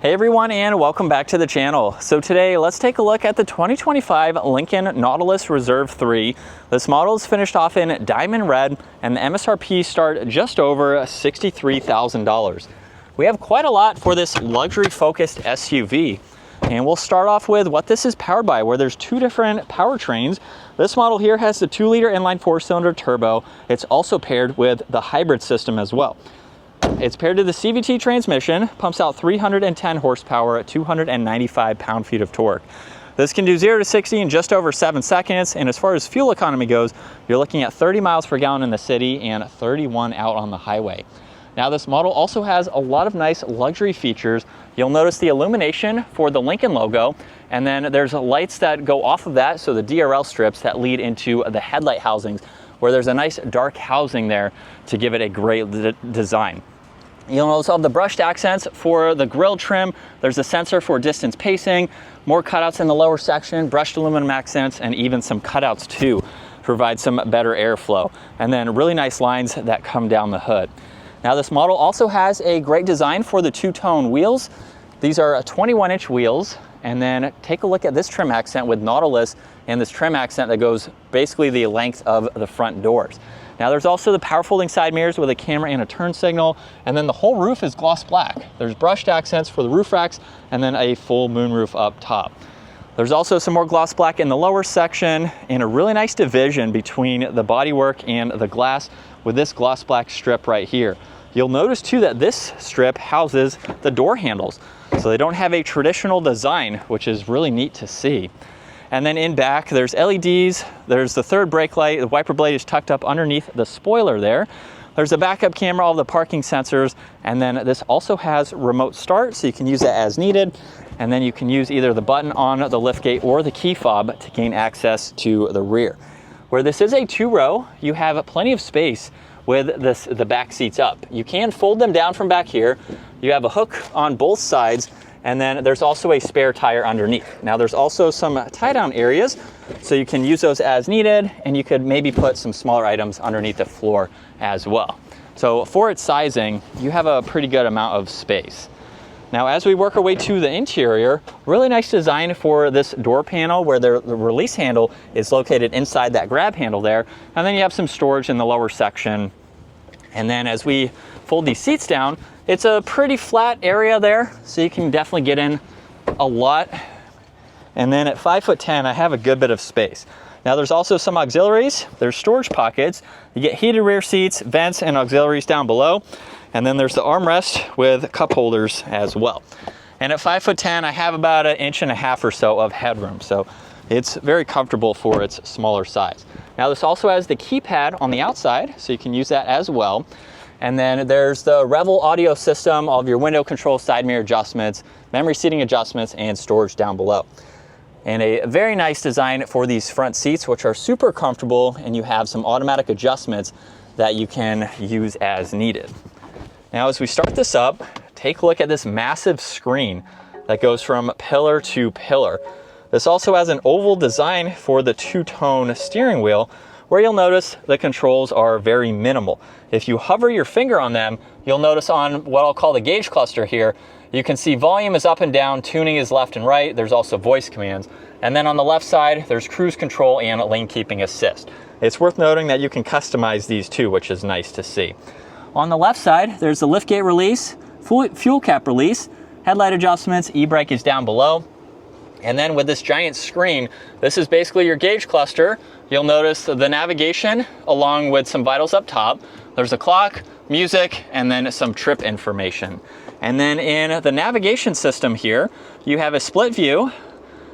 Hey everyone, and welcome back to the channel. So today let's take a look at the 2025 Lincoln Nautilus Reserve III. This model is finished off in diamond red and the MSRP start just over $63,000. We have quite a lot for this luxury focused SUV. And we'll start off with what this is powered by, where there's two different powertrains. This model here has the 2-liter inline 4-cylinder turbo. It's also paired with the hybrid system as well. It's paired to the CVT transmission, pumps out 310 horsepower at 295 pound-feet of torque. This can do 0 to 60 in just over 7 seconds, and as far as fuel economy goes, you're looking at 30 miles per gallon in the city and 31 out on the highway. Now this model also has a lot of nice luxury features. You'll notice the illumination for the Lincoln logo, and then there's lights that go off of that, so the DRL strips that lead into the headlight housings, where there's a nice dark housing there to give it a great design. You'll notice all the brushed accents for the grille trim. There's a sensor for distance pacing, more cutouts in the lower section, brushed aluminum accents, and even some cutouts too, provide some better airflow. And then really nice lines that come down the hood. Now this model also has a great design for the two-tone wheels. These are 21-inch wheels. And then take a look at this trim accent with Nautilus and this trim accent that goes basically the length of the front doors. Now there's also the power folding side mirrors with a camera and a turn signal, and then the whole roof is gloss black. There's brushed accents for the roof racks and then a full moonroof up top. There's also some more gloss black in the lower section and a really nice division between the bodywork and the glass with this gloss black strip right here. You'll notice too that this strip houses the door handles, so they don't have a traditional design, which is really neat to see. And then in back, there's LEDs, there's the third brake light, the wiper blade is tucked up underneath the spoiler there. There's a backup camera, all the parking sensors, and then this also has remote start, so you can use that as needed. And then you can use either the button on the liftgate or the key fob to gain access to the rear. Where this is a 2-row, you have plenty of space with the back seats up. You can fold them down from back here. You have a hook on both sides, and then there's also a spare tire underneath. Now there's also some tie-down areas, so you can use those as needed, and you could maybe put some smaller items underneath the floor as well. So for its sizing, you have a pretty good amount of space. Now as we work our way to the interior, really nice design for this door panel where the release handle is located inside that grab handle there, and then you have some storage in the lower section. And then as we fold these seats down, it's a pretty flat area there, so you can definitely get in a lot. And then at 5'10", I have a good bit of space. Now there's also some auxiliaries, there's storage pockets, you get heated rear seats, vents, and auxiliaries down below. And then there's the armrest with cup holders as well. And at 5'10", I have about 1.5 inches or so of headroom, so it's very comfortable for its smaller size. Now this also has the keypad on the outside, so you can use that as well. And then there's the Revel audio system, all of your window control, side mirror adjustments, memory seating adjustments, and storage down below. And a very nice design for these front seats, which are super comfortable, and you have some automatic adjustments that you can use as needed. Now as we start this up, take a look at this massive screen that goes from pillar to pillar. This also has an oval design for the two-tone steering wheel, where you'll notice the controls are very minimal. If you hover your finger on them, you'll notice on what I'll call the gauge cluster here, you can see volume is up and down, tuning is left and right, there's also voice commands. And then on the left side, there's cruise control and lane keeping assist. It's worth noting that you can customize these too, which is nice to see. On the left side, there's the liftgate release, fuel cap release, headlight adjustments, e-brake is down below. And then with this giant screen, this is basically your gauge cluster. You'll notice the navigation along with some vitals up top. There's a clock, music, and then some trip information. And then in the navigation system here, you have a split view.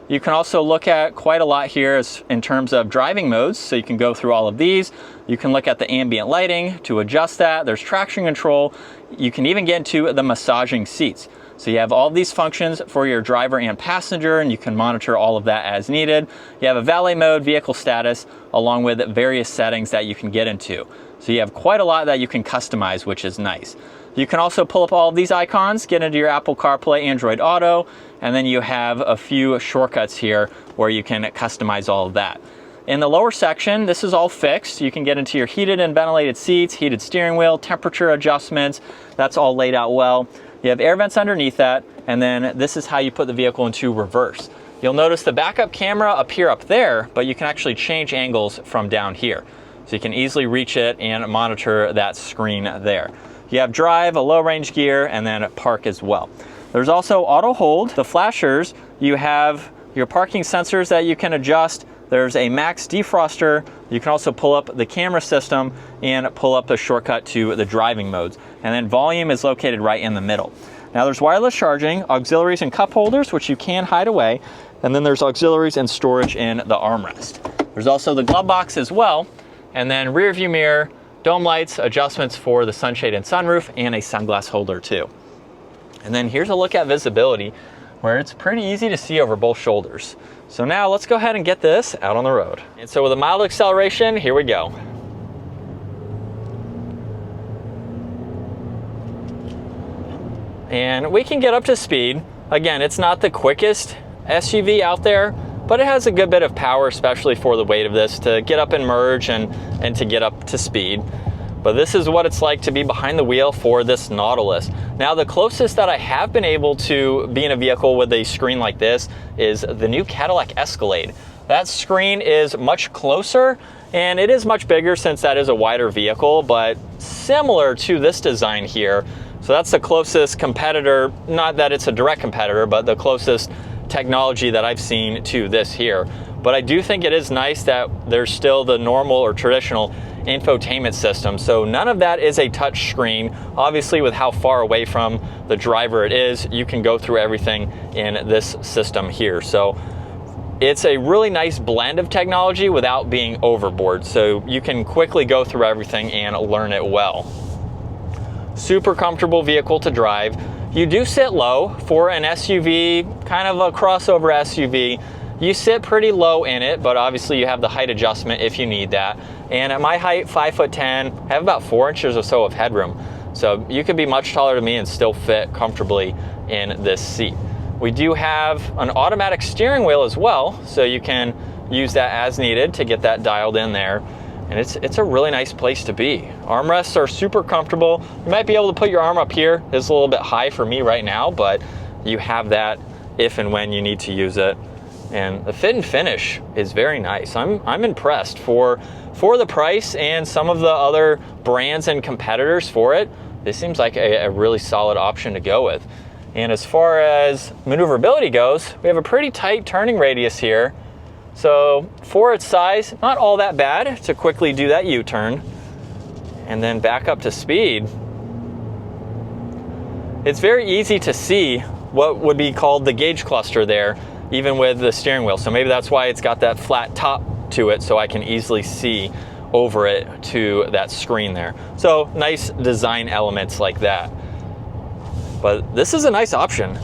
You can also look at quite a lot here in terms of driving modes, so you can go through all of these. You can look at the ambient lighting to adjust that. There's traction control. You can even get into the massaging seats. So you have all these functions for your driver and passenger, and you can monitor all of that as needed. You have a valet mode, vehicle status, along with various settings that you can get into. So you have quite a lot that you can customize, which is nice. You can also pull up all of these icons, get into your Apple CarPlay, Android Auto, and then you have a few shortcuts here where you can customize all of that. In the lower section, this is all fixed. You can get into your heated and ventilated seats, heated steering wheel, temperature adjustments. That's all laid out well. You have air vents underneath that, and then this is how you put the vehicle into reverse. You'll notice the backup camera appear up there, but you can actually change angles from down here. So you can easily reach it and monitor that screen there. You have drive, a low range gear, and then park as well. There's also auto hold. The flashers, you have your parking sensors that you can adjust. There's a max defroster. You can also pull up the camera system and pull up the shortcut to the driving modes. And then volume is located right in the middle. Now there's wireless charging, auxiliaries and cup holders, which you can hide away. And then there's auxiliaries and storage in the armrest. There's also the glove box as well. And then rear view mirror, dome lights, adjustments for the sunshade and sunroof, and a sunglass holder too. And then here's a look at visibility, where it's pretty easy to see over both shoulders. So now let's go ahead and get this out on the road. And so with a mild acceleration, here we go. And we can get up to speed. Again, it's not the quickest SUV out there, but it has a good bit of power, especially for the weight of this, to get up and merge and to get up to speed. But this is what it's like to be behind the wheel for this Nautilus. Now, the closest that I have been able to be in a vehicle with a screen like this is the new Cadillac Escalade. That screen is much closer, and it is much bigger since that is a wider vehicle, but similar to this design here. So that's the closest competitor, not that it's a direct competitor, but the closest technology that I've seen to this here. But I do think it is nice that there's still the normal or traditional infotainment system. So none of that is a touch screen. Obviously, with how far away from the driver it is, you can go through everything in this system here. So it's a really nice blend of technology without being overboard. So you can quickly go through everything and learn it well. Super comfortable vehicle to drive. You do sit low for an SUV, kind of a crossover SUV. You sit pretty low in it, but obviously you have the height adjustment if you need that. And at my height, 5'10", I have about 4 inches or so of headroom. So you could be much taller than me and still fit comfortably in this seat. We do have an automatic steering wheel as well, so you can use that as needed to get that dialed in there. And it's a really nice place to be. Armrests are super comfortable. You might be able to put your arm up here. It's a little bit high for me right now, but you have that if and when you need to use it. And the fit and finish is very nice. I'm impressed for the price and some of the other brands and competitors for it. This seems like a really solid option to go with. And as far as maneuverability goes, we have a pretty tight turning radius here. So for its size, not all that bad to quickly do that U-turn and then back up to speed. It's very easy to see what would be called the gauge cluster there, even with the steering wheel. So maybe that's why it's got that flat top to it, so I can easily see over it to that screen there. So nice design elements like that. But this is a nice option.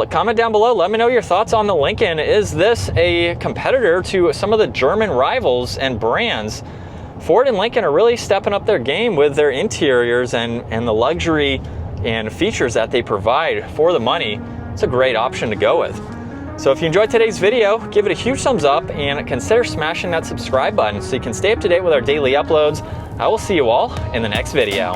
Comment down below, let me know your thoughts on the Lincoln. Is this a competitor to some of the German rivals and brands? Ford and Lincoln are really stepping up their game with their interiors and the luxury and features that they provide for the money. It's a great option to go with. So if you enjoyed today's video, give it a huge thumbs up and consider smashing that subscribe button so you can stay up to date with our daily uploads. I will see you all in the next video.